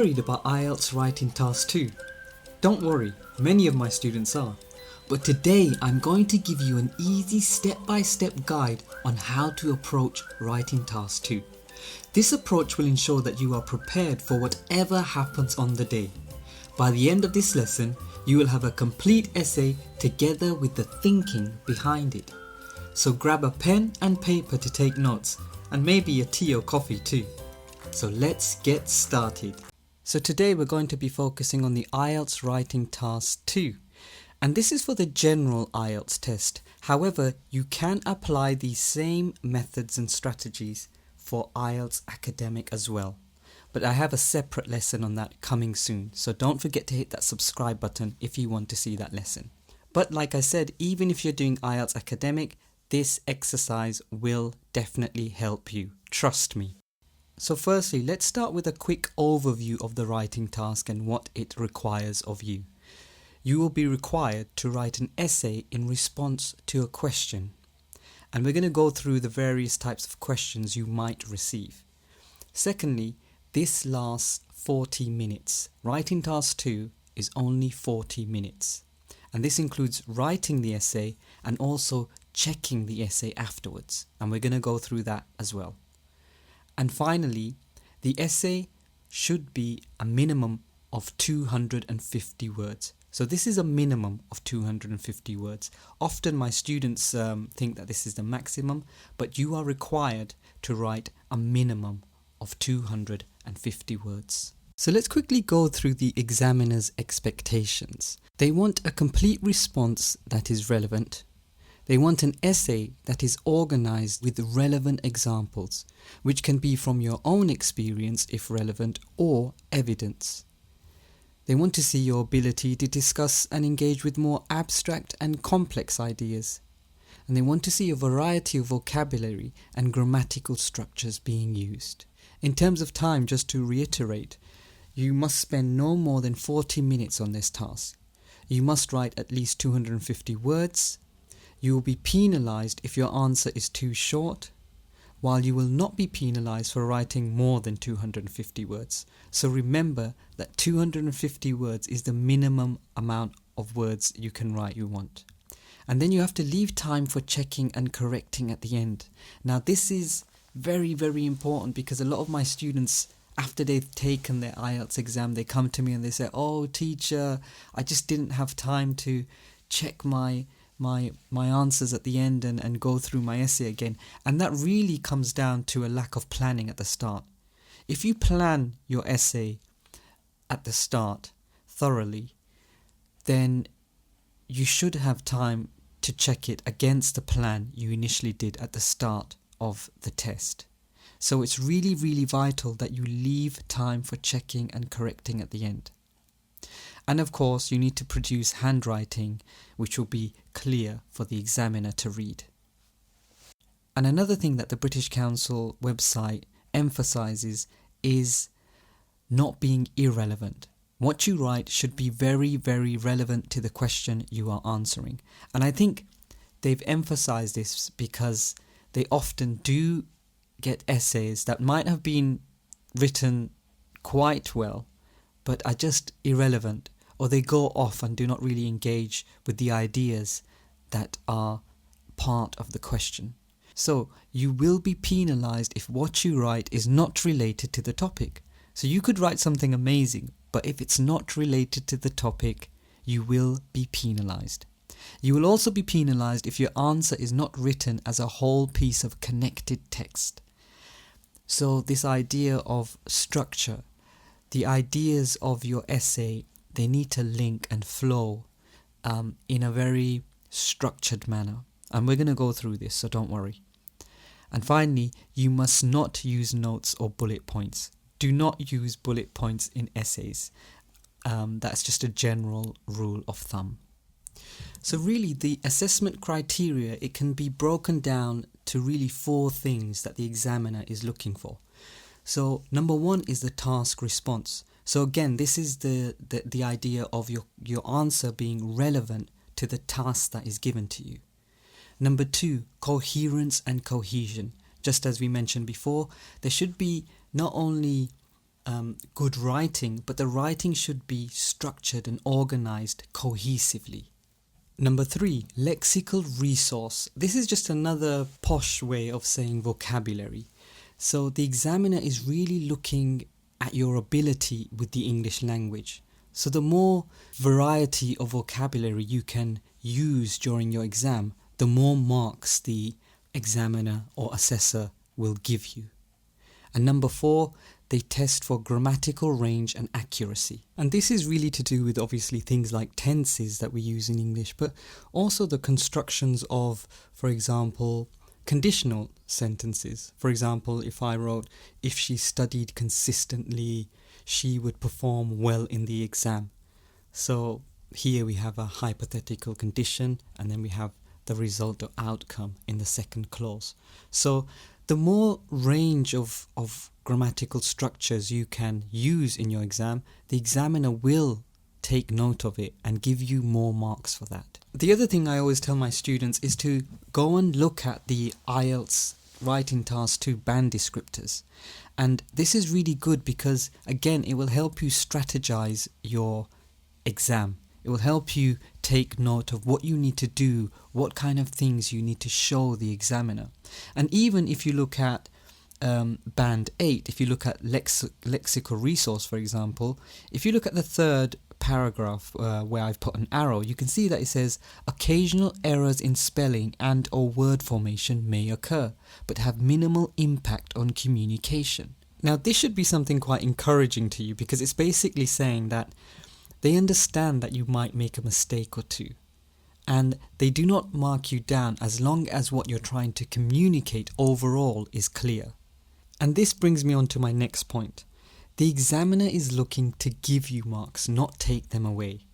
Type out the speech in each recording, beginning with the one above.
worried about IELTS Writing Task 2? Don't worry, many of my students are. But today I'm going to give you an easy step-by-step guide on how to approach Writing Task 2. This approach will ensure that you are prepared for whatever happens on the day. By the end of this lesson, you will have a complete essay together with the thinking behind it. So grab a pen and paper to take notes, and maybe a tea or coffee too. So let's get started. So today we're going to be focusing on the IELTS Writing Task 2. And this is for the general IELTS test. However, you can apply these same methods and strategies for IELTS Academic as well. But I have a separate lesson on that coming soon, so don't forget to hit that subscribe button if you want to see that lesson. But like I said, even if you're doing IELTS Academic, this exercise will definitely help you. Trust me. So firstly, let's start with a quick overview of the writing task and what it requires of you. You will be required to write an essay in response to a question. And we're going to go through the various types of questions you might receive. Secondly, this lasts 40 minutes. Writing task 2 is only 40 minutes. And this includes writing the essay and also checking the essay afterwards. And we're going to go through that as well. And finally, the essay should be a minimum of 250 words. So this is a minimum of 250 words. Often my students think that this is the maximum, but you are required to write a minimum of 250 words. So let's quickly go through the examiner's expectations. They want a complete response that is relevant. They want an essay that is organized with relevant examples, which can be from your own experience if relevant, or evidence. They want to see your ability to discuss and engage with more abstract and complex ideas. And they want to see a variety of vocabulary and grammatical structures being used. In terms of time, just to reiterate, you must spend no more than 40 minutes on this task. You must write at least 250 words. You will be penalised if your answer is too short, while you will not be penalised for writing more than 250 words. So remember that 250 words is the minimum amount of words you can write you want. And then you have to leave time for checking and correcting at the end. Now this is very, very important because a lot of my students, after they've taken their IELTS exam, they come to me and they say, "Oh teacher, I just didn't have time to check my answers at the end and go through my essay again." And that really comes down to a lack of planning at the start. If you plan your essay at the start thoroughly, then you should have time to check it against the plan you initially did at the start of the test. So it's really, really vital that you leave time for checking and correcting at the end. And of course, you need to produce handwriting which will be clear for the examiner to read. And another thing that the British Council website emphasises is not being irrelevant. What you write should be very, very relevant to the question you are answering. And I think they've emphasised this because they often do get essays that might have been written quite well, but are just irrelevant, or they go off and do not really engage with the ideas that are part of the question. So you will be penalised if what you write is not related to the topic. So you could write something amazing, but if it's not related to the topic, you will be penalised. You will also be penalised if your answer is not written as a whole piece of connected text. So this idea of structure, the ideas of your essay, they need to link and flow in a very structured manner. And we're going to go through this, so don't worry. And finally, you must not use notes or bullet points. Do not use bullet points in essays. That's just a general rule of thumb. So really, the assessment criteria, it can be broken down to really 4 things that the examiner is looking for. So number 1 is the task response. So again, this is the idea of your answer being relevant to the task that is given to you. Number 2, coherence and cohesion. Just as we mentioned before, there should be not only good writing, but the writing should be structured and organized cohesively. Number 3, lexical resource. This is just another posh way of saying vocabulary. So the examiner is really looking at your ability with the English language. So the more variety of vocabulary you can use during your exam, the more marks the examiner or assessor will give you. And number 4, they test for grammatical range and accuracy. And this is really to do with obviously things like tenses that we use in English, but also the constructions of, for example, conditional sentences. For example, if I wrote, if she studied consistently, she would perform well in the exam. So here we have a hypothetical condition, and then we have the result or outcome in the second clause. So the more range of grammatical structures you can use in your exam, the examiner will take note of it and give you more marks for that. The other thing I always tell my students is to go and look at the IELTS Writing Task 2 band descriptors. And this is really good because, again, it will help you strategize your exam. It will help you take note of what you need to do, what kind of things you need to show the examiner. And even if you look at Band 8, if you look at lexical resource, for example, if you look at the third paragraph where I've put an arrow, you can see that it says occasional errors in spelling and or word formation may occur, but have minimal impact on communication. Now this should be something quite encouraging to you, because it's basically saying that they understand that you might make a mistake or two, and they do not mark you down as long as what you're trying to communicate overall is clear. And this brings me on to my next point. The examiner is looking to give you marks, not take them away.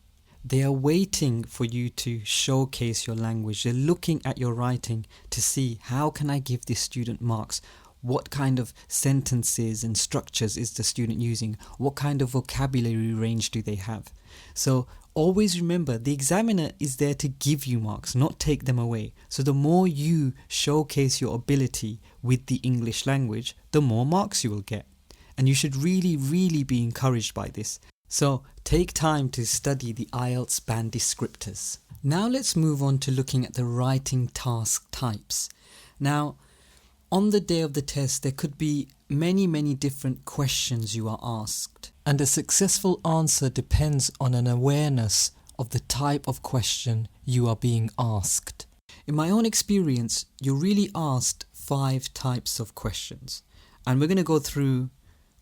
They are waiting for you to showcase your language. They're looking at your writing to see, how can I give this student marks? What kind of sentences and structures is the student using? What kind of vocabulary range do they have? So always remember, the examiner is there to give you marks, not take them away. So the more you showcase your ability with the English language, the more marks you will get. And you should really, really be encouraged by this. So take time to study the IELTS band descriptors. Now let's move on to looking at the writing task types. Now, on the day of the test, there could be many different questions you are asked. And a successful answer depends on an awareness of the type of question you are being asked. In my own experience, you're really asked 5 types of questions. And we're going to go through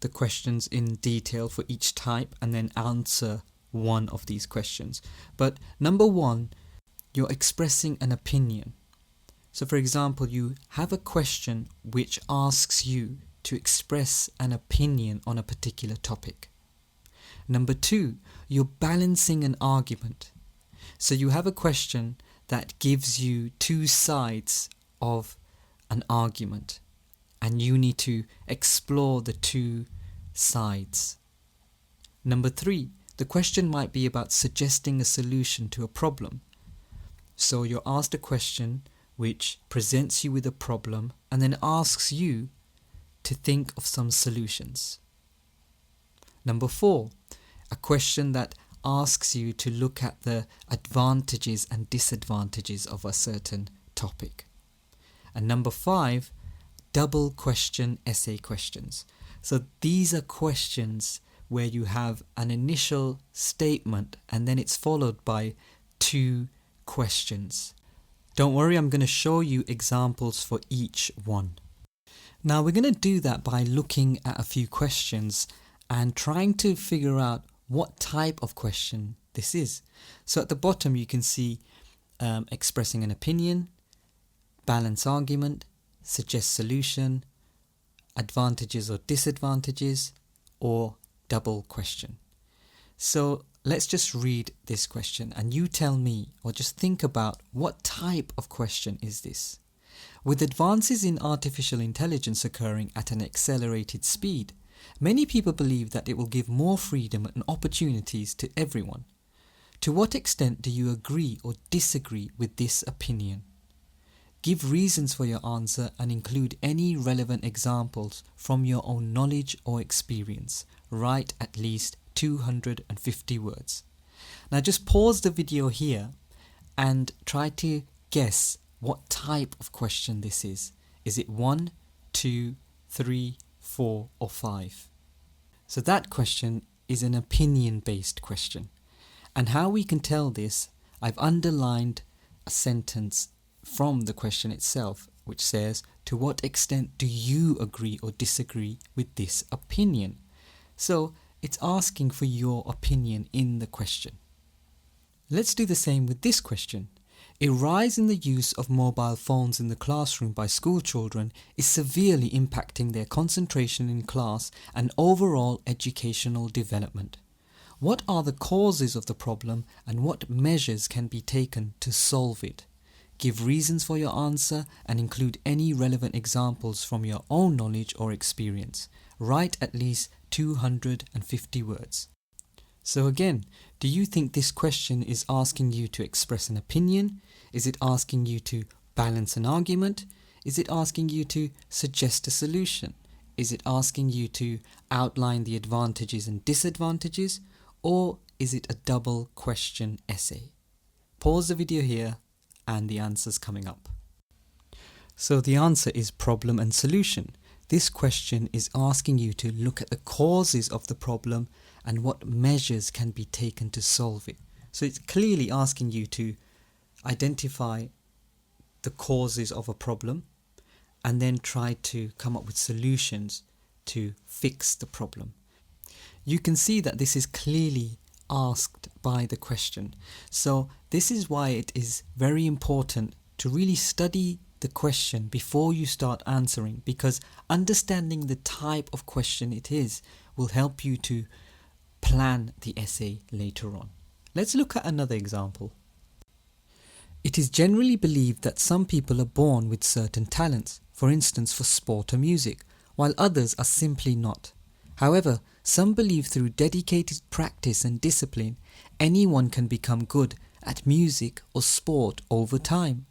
the questions in detail for each type and then answer one of these questions. But number 1, you're expressing an opinion. So for example, you have a question which asks you to express an opinion on a particular topic. Number 2, you're balancing an argument. So you have a question that gives you 2 sides of an argument, and you need to explore the 2 sides. Number 3, the question might be about suggesting a solution to a problem. So you're asked a question which presents you with a problem and then asks you to think of some solutions. Number 4, a question that asks you to look at the advantages and disadvantages of a certain topic. And number 5, double question essay questions. So these are questions where you have an initial statement and then it's followed by 2 questions. Don't worry, I'm going to show you examples for each one. Now we're going to do that by looking at a few questions and trying to figure out what type of question this is. So at the bottom you can see expressing an opinion, balance argument, suggest solution, advantages or disadvantages, or double question. So let's just read this question and you tell me, or just think about, what type of question is this? With advances in artificial intelligence occurring at an accelerated speed, many people believe that it will give more freedom and opportunities to everyone. To what extent do you agree or disagree with this opinion? Give reasons for your answer and include any relevant examples from your own knowledge or experience. write at least 250 words. Now just pause the video here and try to guess what type of question this is. Is it 1, 2, 3, 4 or 5? So that question is an opinion-based question. And how we can tell this, I've underlined a sentence from the question itself which says, to what extent do you agree or disagree with this opinion? So it's asking for your opinion in the question. Let's do the same with this question. A rise in the use of mobile phones in the classroom by school children is severely impacting their concentration in class and overall educational development. What are the causes of the problem and what measures can be taken to solve it? Give reasons for your answer and include any relevant examples from your own knowledge or experience. Write at least 250 words. So again, do you think this question is asking you to express an opinion? Is it asking you to balance an argument? Is it asking you to suggest a solution? Is it asking you to outline the advantages and disadvantages? Or is it a double question essay? Pause the video here and the answer's coming up. So the answer is problem and solution. This question is asking you to look at the causes of the problem and what measures can be taken to solve it. So it's clearly asking you to identify the causes of a problem and then try to come up with solutions to fix the problem. You can see that this is clearly asked by the question. So this is why it is very important to really study the question before you start answering, because understanding the type of question it is will help you to plan the essay later on. Let's look at another example. It is generally believed that some people are born with certain talents, for instance for sport or music, while others are simply not. However, some believe through dedicated practice and discipline, anyone can become good at music or sport over time.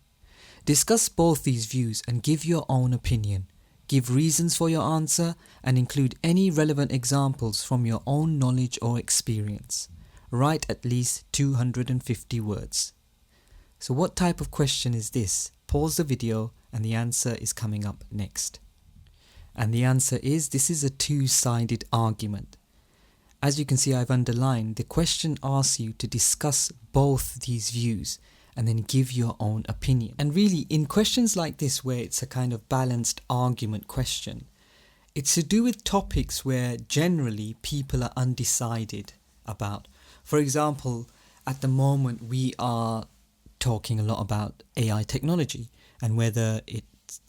Discuss both these views and give your own opinion. Give reasons for your answer and include any relevant examples from your own knowledge or experience. Write at least 250 words. So what type of question is this? Pause the video and the answer is coming up next. And the answer is, this is a two-sided argument. As you can see, I've underlined, the question asks you to discuss both these views and then give your own opinion. And really, in questions like this where it's a kind of balanced argument question, it's to do with topics where generally people are undecided about. For example, at the moment we are talking a lot about AI technology and whether it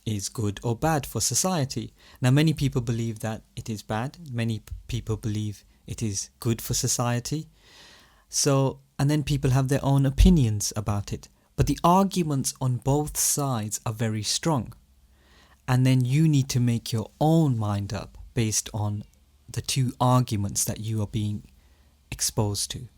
is good or bad for society. Now many people believe that it is bad, many people believe it is good for society. And then people have their own opinions about it. But the arguments on both sides are very strong. And then you need to make your own mind up based on the two arguments that you are being exposed to.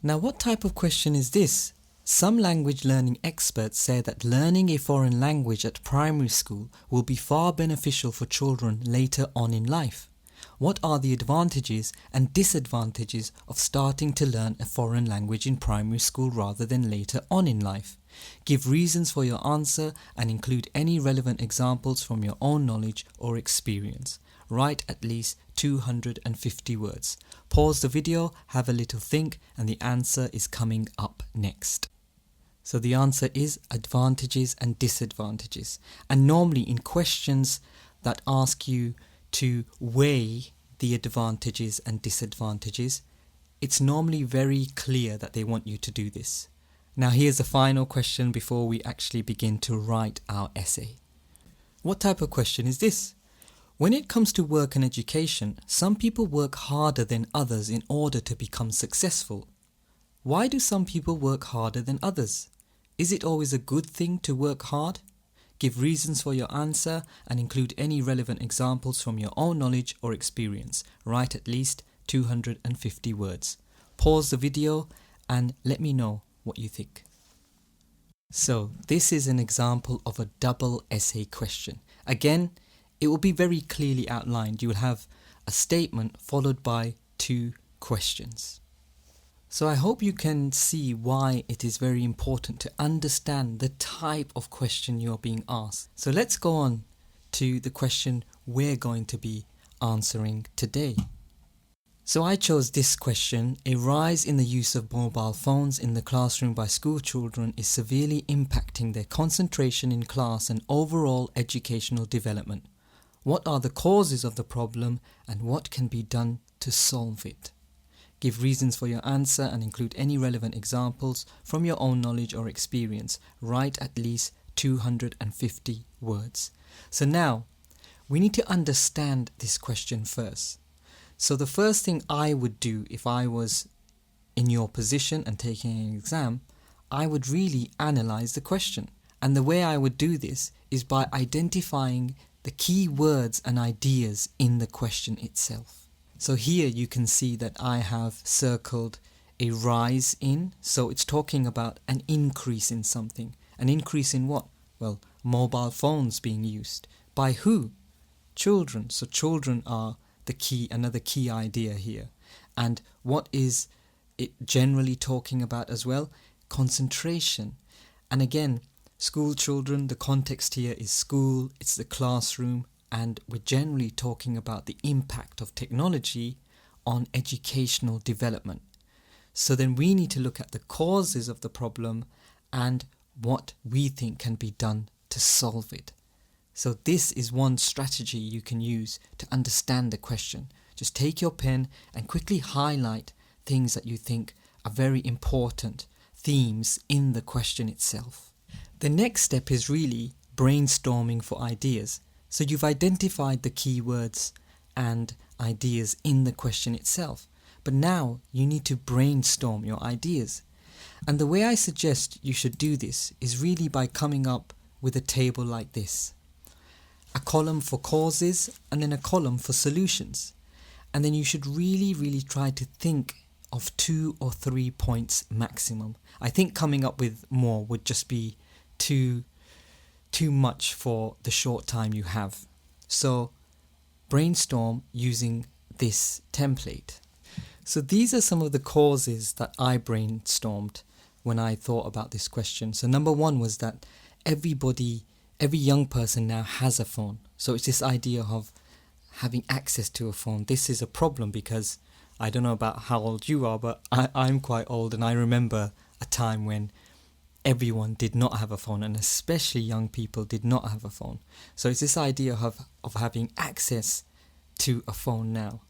Now what type of question is this? Some language learning experts say that learning a foreign language at primary school will be far beneficial for children later on in life. What are the advantages and disadvantages of starting to learn a foreign language in primary school rather than later on in life? Give reasons for your answer and include any relevant examples from your own knowledge or experience. Write at least 250 words. Pause the video, have a little think, and the answer is coming up next. So the answer is advantages and disadvantages. And normally in questions that ask you to weigh the advantages and disadvantages, it's normally very clear that they want you to do this. Now here's the final question before we actually begin to write our essay. What type of question is this? When it comes to work and education, some people work harder than others in order to become successful. Why do some people work harder than others? Is it always a good thing to work hard? Give reasons for your answer and include any relevant examples from your own knowledge or experience. Write at least 250 words. Pause the video and let me know what you think. So this is an example of a double essay question. Again, it will be very clearly outlined. You will have a statement followed by 2 questions. So I hope you can see why it is very important to understand the type of question you're being asked. So let's go on to the question we're going to be answering today. So I chose this question: a rise in the use of mobile phones in the classroom by school children is severely impacting their concentration in class and overall educational development. What are the causes of the problem and what can be done to solve it? Give reasons for your answer and include any relevant examples from your own knowledge or experience. Write at least 250 words. So now, we need to understand this question first. So the first thing I would do if I was in your position and taking an exam, I would really analyze the question. And the way I would do this is by identifying the key words and ideas in the question itself. So here you can see that I have circled a rise in, so it's talking about an increase in something. An increase in what? Well, mobile phones being used. By who? Children. So children are another key idea here. And what is it generally talking about as well? Concentration. And again, school children, the context here is school, it's the classroom, and we're generally talking about the impact of technology on educational development. So then we need to look at the causes of the problem and what we think can be done to solve it. So this is one strategy you can use to understand the question. Just take your pen and quickly highlight things that you think are very important themes in the question itself. The next step is really brainstorming for ideas. So you've identified the keywords and ideas in the question itself, but now you need to brainstorm your ideas. And the way I suggest you should do this is really by coming up with a table like this. A column for causes and then a column for solutions. And then you should really try to think of 2 or 3 points maximum. I think coming up with more would just be too much for the short time you have. So brainstorm using this template. So these are some of the causes that I brainstormed when I thought about this question. So number 1 was that every young person now has a phone. So it's this idea of having access to a phone. This is a problem because I don't know about how old you are, but I'm quite old, and I remember a time when everyone did not have a phone, and especially young people did not have a phone. So it's this idea of having access to a phone now.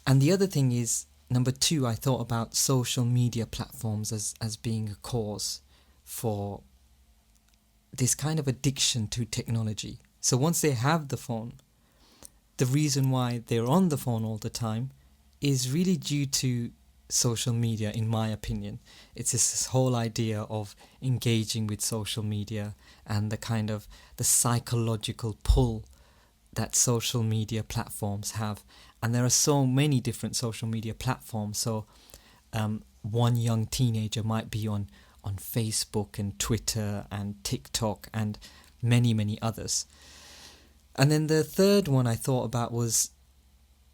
And the other thing is, number 2, I thought about social media platforms as being a cause for this kind of addiction to technology. So once they have the phone, the reason why they're on the phone all the time is really due to social media, in my opinion. It's this whole idea of engaging with social media and the psychological pull that social media platforms have. And there are so many different social media platforms. So one young teenager might be on Facebook and Twitter and TikTok and many others. And then the third one I thought about was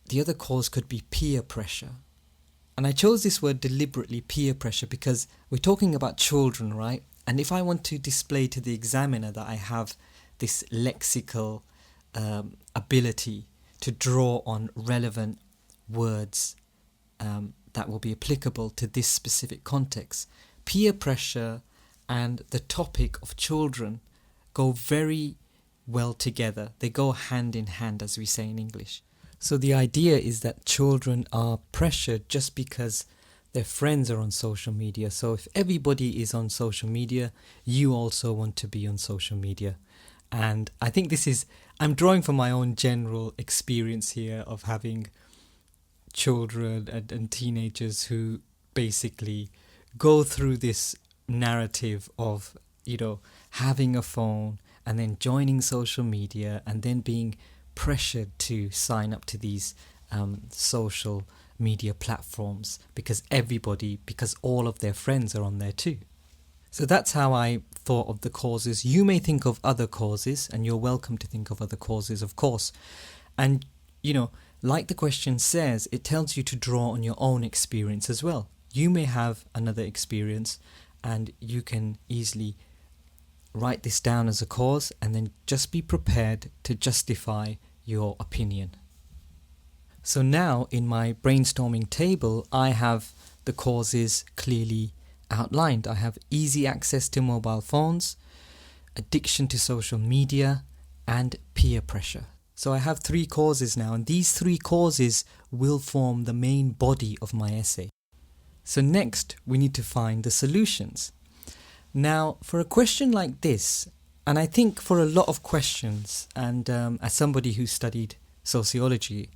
the other cause could be peer pressure. And I chose this word deliberately, peer pressure, because we're talking about children, right? And if I want to display to the examiner that I have this lexical ability to draw on relevant words that will be applicable to this specific context, peer pressure and the topic of children go very well together. They go hand in hand, as we say in English. So the idea is that children are pressured just because their friends are on social media. So if everybody is on social media, you also want to be on social media. And I think I'm drawing from my own general experience here of having children and teenagers who basically go through this narrative of, having a phone and then joining social media and then being pressured to sign up to these social media platforms because all of their friends are on there too. So that's how I thought of the causes. You may think of other causes, and you're welcome to think of other causes, of course. And, like the question says, it tells you to draw on your own experience as well. You may have another experience and you can easily write this down as a cause and then just be prepared to justify your opinion. So now in my brainstorming table, I have the causes clearly outlined. I have easy access to mobile phones, addiction to social media, and peer pressure. So I have 3 causes now, and these 3 causes will form the main body of my essay. So next, we need to find the solutions. Now, for a question like this, and I think for a lot of questions, and as somebody who studied sociology,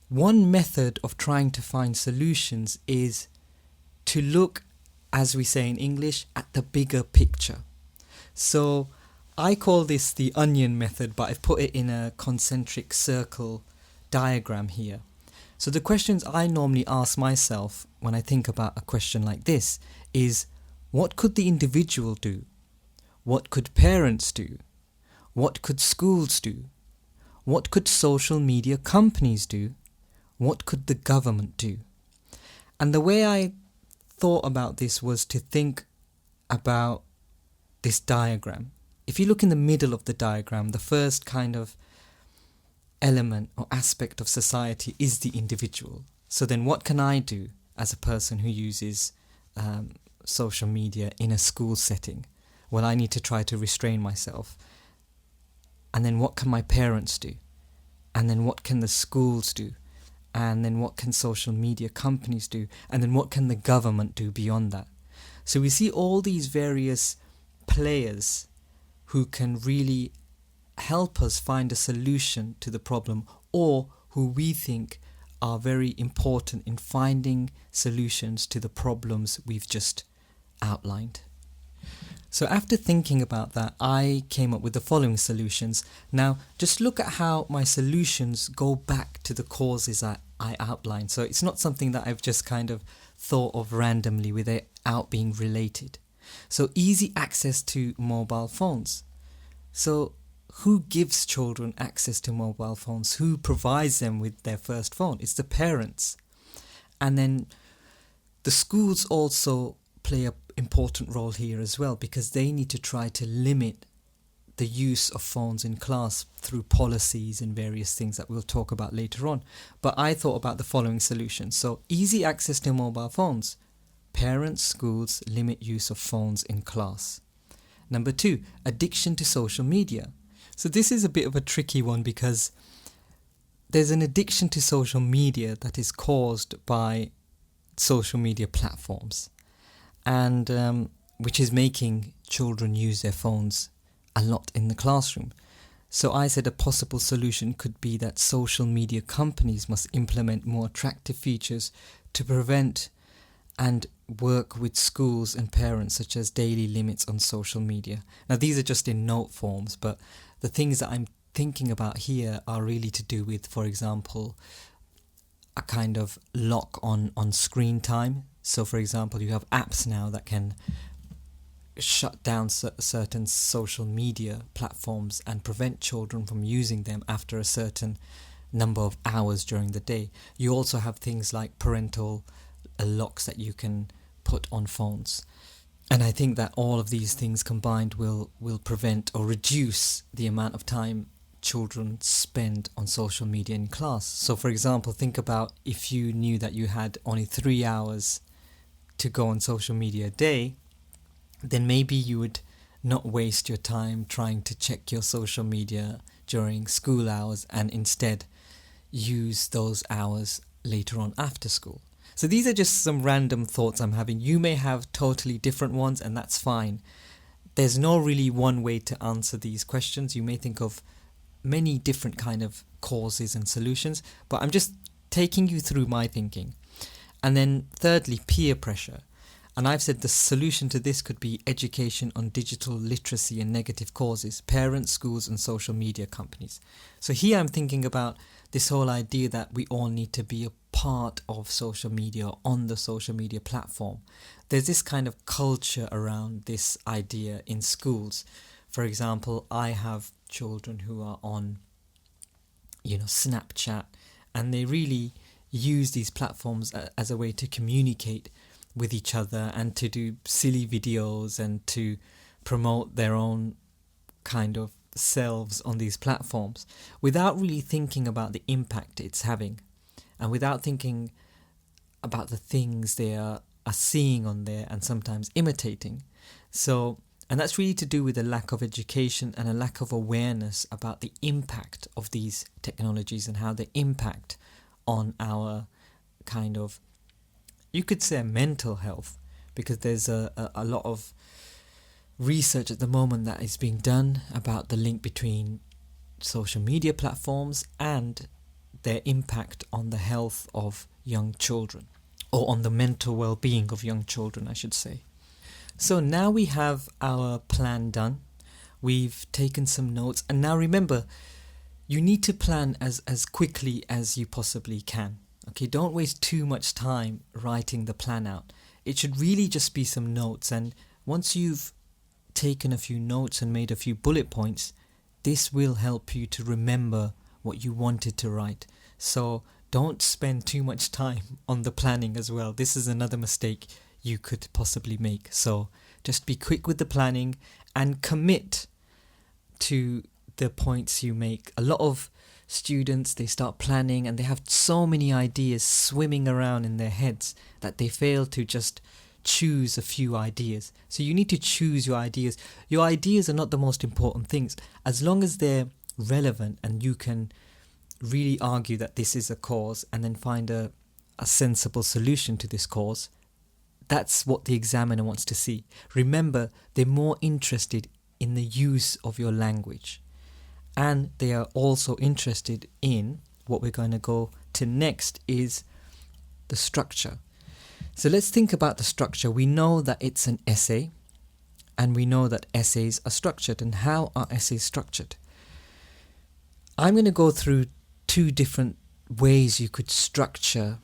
one method of trying to find solutions is to look, as we say in English, at the bigger picture. So I call this the onion method, but I've put it in a concentric circle diagram here. So the questions I normally ask myself when I think about a question like this is, what could the individual do? What could parents do? What could schools do? What could social media companies do? What could the government do? And the way I thought about this was to think about this diagram. If you look in the middle of the diagram, the first kind of element or aspect of society is the individual. So then what can I do as a person who uses social media in a school setting? Well, I need to try to restrain myself. And then what can my parents do? And then what can the schools do? And then what can social media companies do? And then what can the government do beyond that? So we see all these various players who can really help us find a solution to the problem, or who we think are very important in finding solutions to the problems we've just outlined. So after thinking about that, I came up with the following solutions. Now, just look at how my solutions go back to the causes I outlined. So it's not something that I've just kind of thought of randomly without being related. So easy access to mobile phones. So who gives children access to mobile phones? Who provides them with their first phone? It's the parents. And then the schools also play an important role here as well, because they need to try to limit the use of phones in class through policies and various things that we'll talk about later on. But I thought about the following solutions. So easy access to mobile phones. Parents, schools limit use of phones in class. Number 2, addiction to social media. So this is a bit of a tricky one, because there's an addiction to social media that is caused by social media platforms, and which is making children use their phones a lot in the classroom. So I said a possible solution could be that social media companies must implement more attractive features to prevent and work with schools and parents, such as daily limits on social media. Now these are just in note forms, but the things that I'm thinking about here are really to do with, for example, a kind of lock on screen time. So for example, you have apps now that can shut down certain social media platforms and prevent children from using them after a certain number of hours during the day. You also have things like parental locks that you can put on phones. And I think that all of these things combined will prevent or reduce the amount of time children spend on social media in class. So for example, think about if you knew that you had only 3 hours to go on social media a day, then maybe you would not waste your time trying to check your social media during school hours and instead use those hours later on after school. So these are just some random thoughts I'm having. You may have totally different ones, and that's fine. There's no really one way to answer these questions. You may think of many different kind of causes and solutions, but I'm just taking you through my thinking. And then thirdly, peer pressure. And I've said the solution to this could be education on digital literacy and negative causes, parents, schools and social media companies. So here I'm thinking about this whole idea that we all need to be a part of social media, on the social media platform. There's this kind of culture around this idea in schools. For example, I have children who are on, Snapchat and they really use these platforms as a way to communicate with each other and to do silly videos and to promote their own kind of selves on these platforms without really thinking about the impact it's having and without thinking about the things they are seeing on there and sometimes imitating. And that's really to do with a lack of education and a lack of awareness about the impact of these technologies and how they impact on our kind of, you could say, mental health, because there's a lot of research at the moment that is being done about the link between social media platforms and their impact on the health of young children, or on the mental well-being of young children, I should say. So now we have our plan done. We've taken some notes, and now remember, you need to plan as quickly as you possibly can. Okay, don't waste too much time writing the plan out. It should really just be some notes, and once you've taken a few notes and made a few bullet points, this will help you to remember what you wanted to write. So don't spend too much time on the planning as well. This is another mistake you could possibly make. So just be quick with the planning and commit to the points you make. A lot of students, they start planning and they have so many ideas swimming around in their heads that they fail to just choose a few ideas. So you need to choose your ideas. Your ideas are not the most important things. As long as they're relevant and you can really argue that this is a cause and then find a sensible solution to this cause, that's what the examiner wants to see. Remember, they're more interested in the use of your language, and they are also interested in what we're going to go to next is the structure. So let's think about the structure. We know that it's an essay, and we know that essays are structured. And how are essays structured? I'm going to go through two different ways you could structure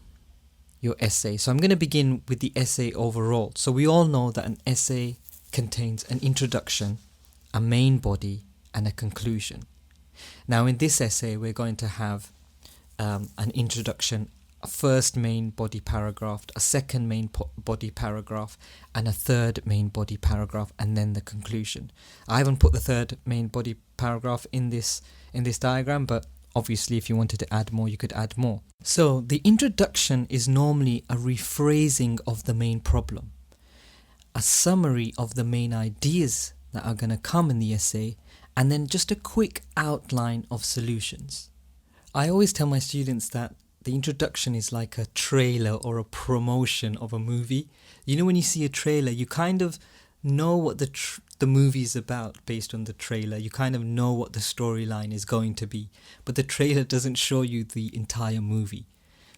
your essay. So I'm going to begin with the essay overall. So we all know that an essay contains an introduction, a main body, and a conclusion. Now in this essay we're going to have an introduction, a first main body paragraph, a second main body paragraph, and a third main body paragraph, and then the conclusion. I haven't put the third main body paragraph in this diagram, but obviously if you wanted to add more, you could add more. So the introduction is normally a rephrasing of the main problem, a summary of the main ideas that are going to come in the essay, and then just a quick outline of solutions. I always tell my students that the introduction is like a trailer or a promotion of a movie. You know, when you see a trailer, you kind of know what the movie is about based on the trailer. You kind of know what the storyline is going to be, but the trailer doesn't show you the entire movie.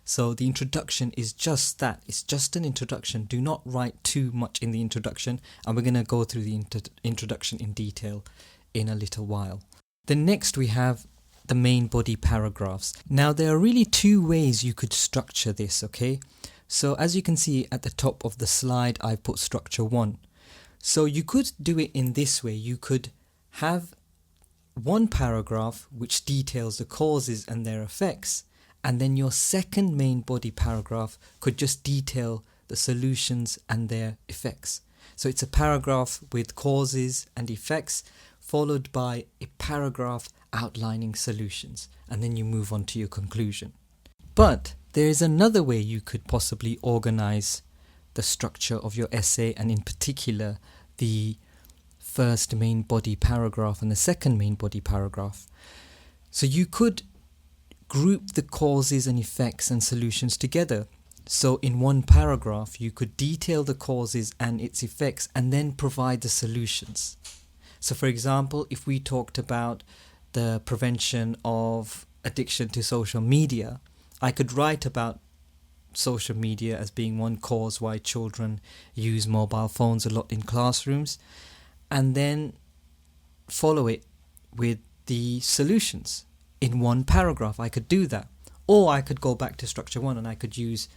So the introduction is just that. It's just an introduction. Do not write too much in the introduction, and we're going to go through the introduction in detail in a little while. Then next we have the main body paragraphs. Now there are really two ways you could structure this, okay? So as you can see at the top of the slide, I put structure 1. So you could do it in this way. You could have one paragraph which details the causes and their effects, and then your second main body paragraph could just detail the solutions and their effects. So it's a paragraph with causes and effects, followed by a paragraph outlining solutions, and then you move on to your conclusion. But there is another way you could possibly organize the structure of your essay, and in particular the first main body paragraph and the second main body paragraph. So you could group the causes and effects and solutions together. So in one paragraph you could detail the causes and its effects and then provide the solutions. So for example, if we talked about the prevention of addiction to social media, I could write about social media as being one cause why children use mobile phones a lot in classrooms, and then follow it with the solutions in one paragraph. I could do that. Or I could go back to structure 1 and I could use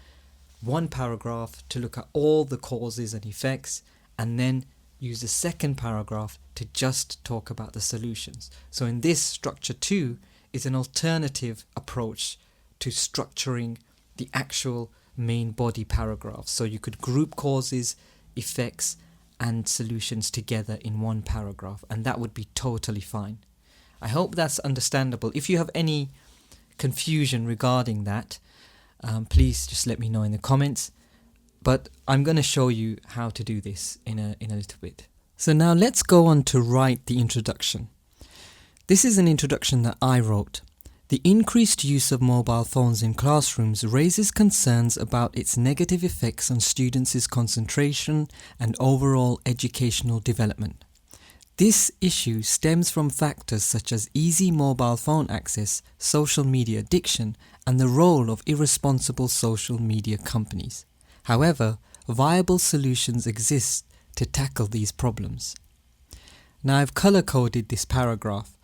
one paragraph to look at all the causes and effects, and then use the second paragraph to just talk about the solutions. So in this, structure 2 is an alternative approach to structuring the actual main body paragraph. So you could group causes, effects and solutions together in one paragraph, and that would be totally fine. I hope that's understandable. If you have any confusion regarding that, please just let me know in the comments. But I'm going to show you how to do this in a little bit. So now let's go on to write the introduction. This is an introduction that I wrote. The increased use of mobile phones in classrooms raises concerns about its negative effects on students' concentration and overall educational development. This issue stems from factors such as easy mobile phone access, social media addiction, and the role of irresponsible social media companies. However, viable solutions exist to tackle these problems. Now I've color-coded this paragraph.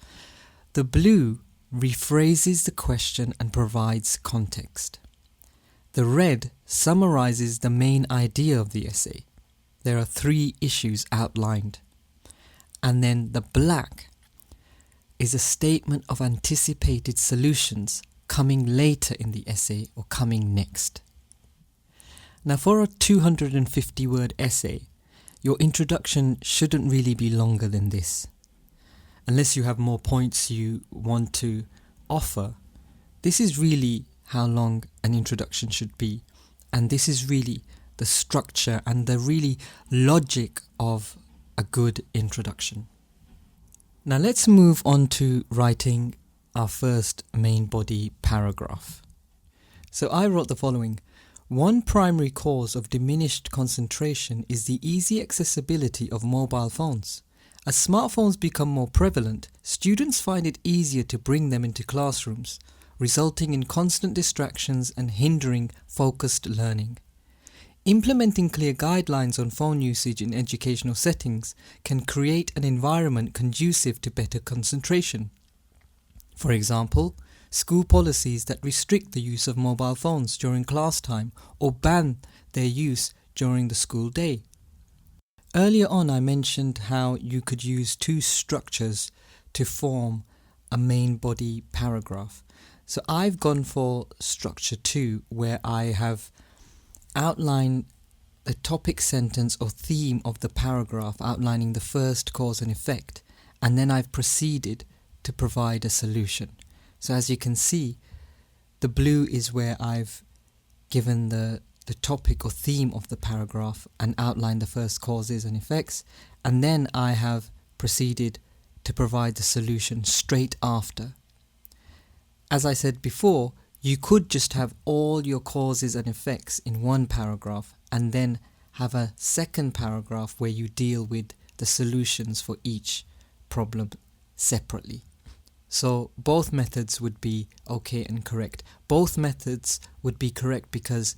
The blue rephrases the question and provides context. The red summarizes the main idea of the essay. There are 3 issues outlined. And then the black is a statement of anticipated solutions coming later in the essay or coming next. Now for a 250 word essay, your introduction shouldn't really be longer than this. Unless you have more points you want to offer, this is really how long an introduction should be. And this is really the structure and the really logic of a good introduction. Now let's move on to writing our first main body paragraph. So I wrote the following. One primary cause of diminished concentration is the easy accessibility of mobile phones. As smartphones become more prevalent, students find it easier to bring them into classrooms, resulting in constant distractions and hindering focused learning. Implementing clear guidelines on phone usage in educational settings can create an environment conducive to better concentration. For example, school policies that restrict the use of mobile phones during class time or ban their use during the school day. Earlier on I mentioned how you could use 2 structures to form a main body paragraph. So I've gone for structure 2, where I have outlined the topic sentence or theme of the paragraph, outlining the first cause and effect, and then I've proceeded to provide a solution. So as you can see, the blue is where I've given the topic or theme of the paragraph and outlined the first causes and effects, and then I have proceeded to provide the solution straight after. As I said before, you could just have all your causes and effects in one paragraph and then have a second paragraph where you deal with the solutions for each problem separately. So both methods would be okay and correct. Both methods would be correct because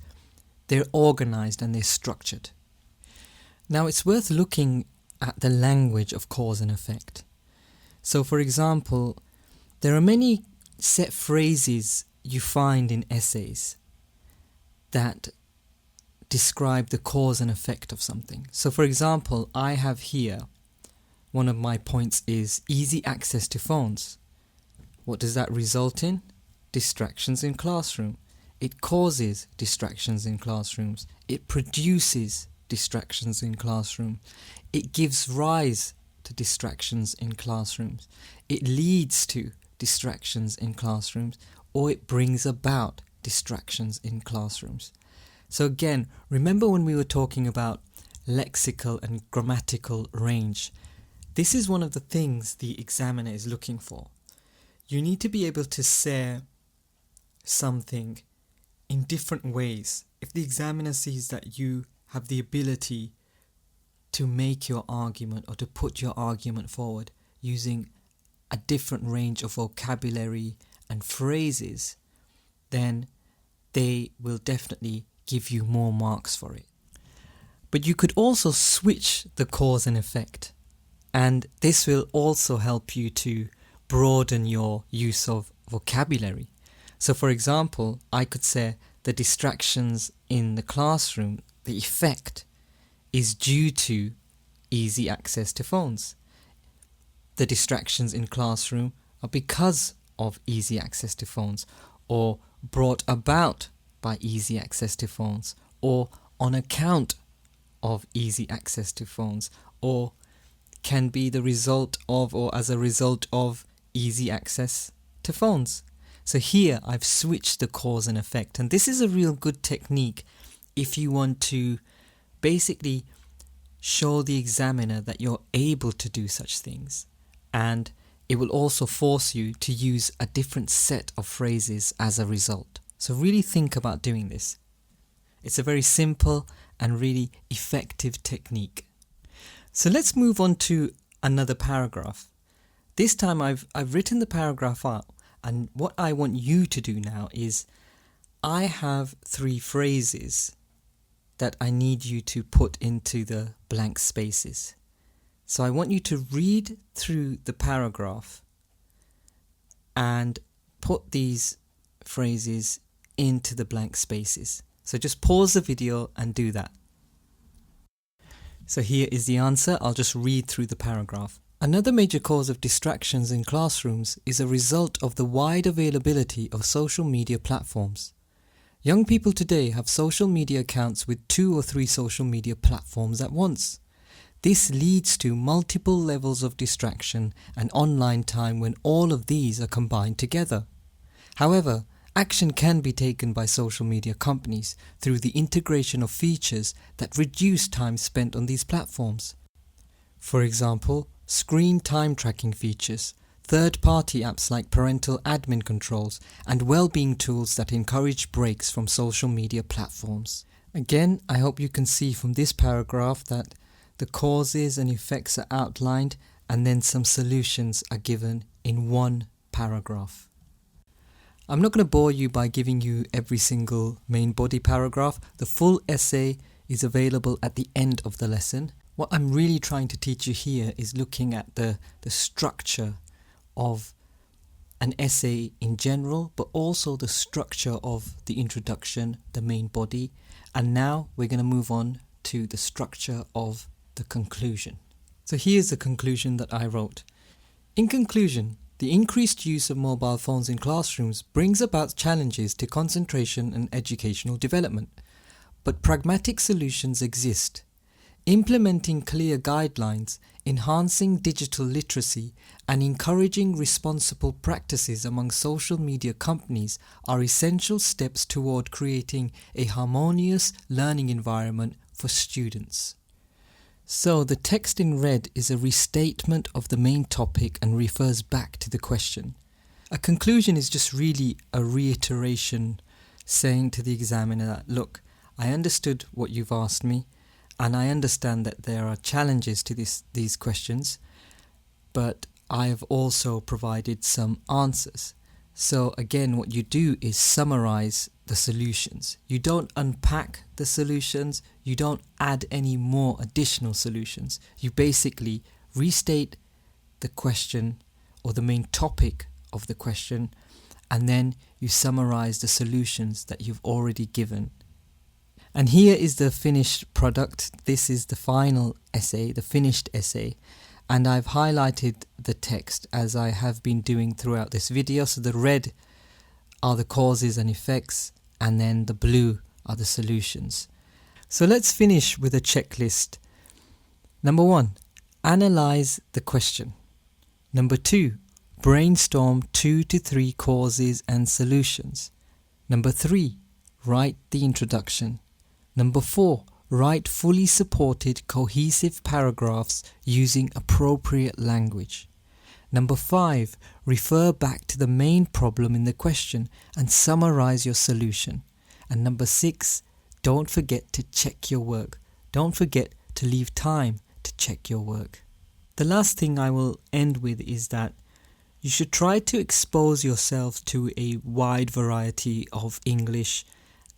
they're organized and they're structured. Now it's worth looking at the language of cause and effect. So for example, there are many set phrases you find in essays that describe the cause and effect of something. So for example, I have here, one of my points is easy access to phones. What does that result in? Distractions in classroom. It causes distractions in classrooms. It produces distractions in classroom. It gives rise to distractions in classrooms. It leads to distractions in classrooms, or it brings about distractions in classrooms. So again, remember when we were talking about lexical and grammatical range? This is one of the things the examiner is looking for. You need to be able to say something in different ways. If the examiner sees that you have the ability to make your argument or to put your argument forward using a different range of vocabulary and phrases, then they will definitely give you more marks for it. But you could also switch the cause and effect, and this will also help you to broaden your use of vocabulary. So for example, I could say the distractions in the classroom, the effect is due to easy access to phones. The distractions in classroom are because of easy access to phones, or brought about by easy access to phones, or on account of easy access to phones, or can be the result of or as a result of easy access to phones. So here I've switched the cause and effect, and this is a real good technique if you want to basically show the examiner that you're able to do such things, and it will also force you to use a different set of phrases as a result. So really think about doing this. It's a very simple and really effective technique. So let's move on to another paragraph. This time I've written the paragraph out, and what I want you to do now is I have 3 phrases that I need you to put into the blank spaces. So I want you to read through the paragraph and put these phrases into the blank spaces. So just pause the video and do that. So here is the answer. I'll just read through the paragraph. Another major cause of distractions in classrooms is a result of the wide availability of social media platforms. Young people today have social media accounts with 2 or 3 social media platforms at once. This leads to multiple levels of distraction and online time when all of these are combined together. However, action can be taken by social media companies through the integration of features that reduce time spent on these platforms. For example, screen time tracking features, third-party apps like parental admin controls, and well-being tools that encourage breaks from social media platforms. Again, I hope you can see from this paragraph that the causes and effects are outlined and then some solutions are given in one paragraph. I'm not going to bore you by giving you every single main body paragraph. The full essay is available at the end of the lesson. What I'm really trying to teach you here is looking at the structure of an essay in general, but also the structure of the introduction, the main body, and now we're going to move on to the structure of the conclusion. So here's the conclusion that I wrote. In conclusion, the increased use of mobile phones in classrooms brings about challenges to concentration and educational development, but pragmatic solutions exist. Implementing clear guidelines, enhancing digital literacy, and encouraging responsible practices among social media companies are essential steps toward creating a harmonious learning environment for students. So the text in red is a restatement of the main topic and refers back to the question. A conclusion is just really a reiteration saying to the examiner that, look, I understood what you've asked me, and I understand that there are challenges to these questions, but I have also provided some answers. So again, what you do is summarize the solutions. You don't unpack the solutions, you don't add any more additional solutions. You basically restate the question or the main topic of the question, and then you summarize the solutions that you've already given. And here is the finished product. This is the final essay, the finished essay. And I've highlighted the text as I have been doing throughout this video. So the red are the causes and effects, and then the blue are the solutions. So let's finish with a checklist. Number 1, analyze the question. Number 2, brainstorm 2 to 3 causes and solutions. Number 3, write the introduction. Number 4, write fully supported cohesive paragraphs using appropriate language. Number 5, refer back to the main problem in the question and summarize your solution. And number 6, don't forget to check your work. Don't forget to leave time to check your work. The last thing I will end with is that you should try to expose yourself to a wide variety of English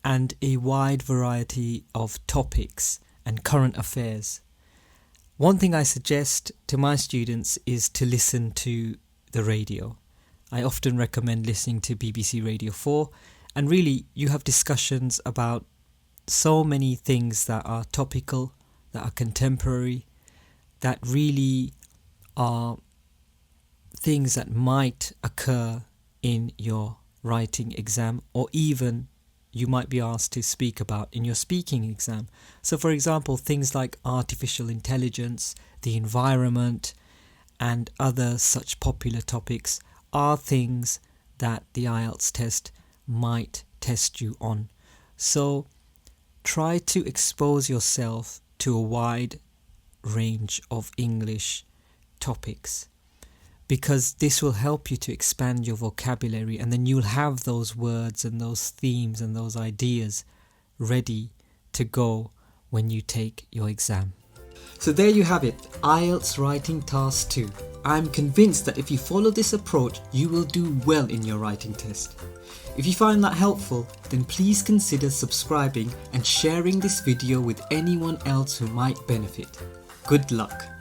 and a wide variety of topics and current affairs. One thing I suggest to my students is to listen to the radio. I often recommend listening to BBC Radio 4, and really you have discussions about so many things that are topical, that are contemporary, that really are things that might occur in your writing exam, or even you might be asked to speak about in your speaking exam. So for example, things like artificial intelligence, the environment, and other such popular topics are things that the IELTS test might test you on. So try to expose yourself to a wide range of English topics, because this will help you to expand your vocabulary, and then you'll have those words and those themes and those ideas ready to go when you take your exam. So there you have it, IELTS Writing Task 2. I'm convinced that if you follow this approach, you will do well in your writing test. If you find that helpful, then please consider subscribing and sharing this video with anyone else who might benefit. Good luck!